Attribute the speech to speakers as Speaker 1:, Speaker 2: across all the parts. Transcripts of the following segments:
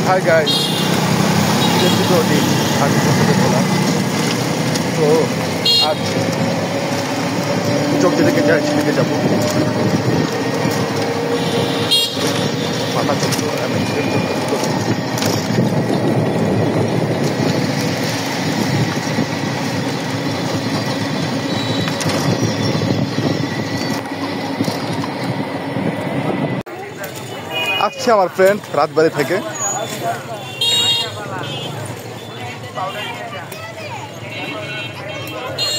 Speaker 1: Hi guys, দিন আগে বললাম তো আজ চোখ যেদিকে যাই সেদিকে যাবো। মাথা চলতো আমি আসছে আমার ফ্রেন্ড রাজবাড়ি থেকে।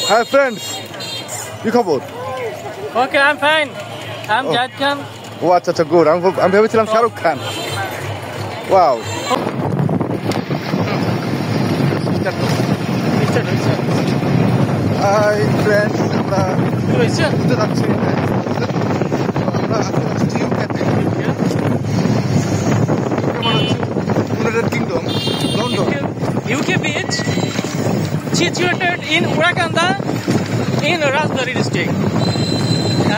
Speaker 1: হ্যাঁ ফ্রেন্ডস, কি খবর?
Speaker 2: Okay, I'm fine. I'm Jad Khan.
Speaker 1: ও আচ্ছা আচ্ছা, গুড। আমি ভেবেছিলাম Shahrukh Khan. Wow, hi friends, আমরা ঘুরতে যাচ্ছি। আমরা আসছি ইউকেতে, United kingdom, London.
Speaker 2: UK beach situated in Urakanda in Rajbari district.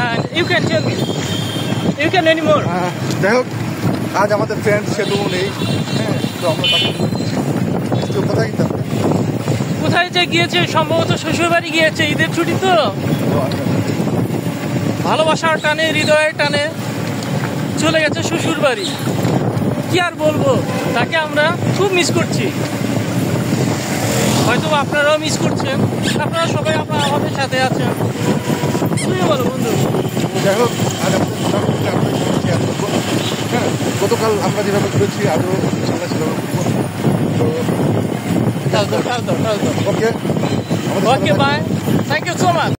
Speaker 2: And you can tell me, you can anymore.
Speaker 1: যাই হোক, আজ আমাদের ফ্রেন্ড সেটু নেই। হ্যাঁ, তো আমরা কোথায় গেতাম?
Speaker 2: কোথায় যে গিয়েছে, সম্ভবত শ্বশুরবাড়ি গিয়েছে, ঈদের ছুটি তো। ভালোবাসার টানে, হৃদয়ের টানে চলে গেছে শ্বশুরবাড়ি। কি আর বলবো, তাকে আমরা খুব মিস করছি। হয়তো আপনারাও মিস করছেন, আপনারা সবাই আমাদের সাথে আছেন। তুমি বলো বন্ধু।
Speaker 1: যাই হোক, আজ হ্যাঁ, গতকাল আমরা যেভাবে ঘুরেছি আরও আমরা সেভাবে ঘুরবো। তো
Speaker 2: okay,
Speaker 1: okay,
Speaker 2: bye, thank you so much.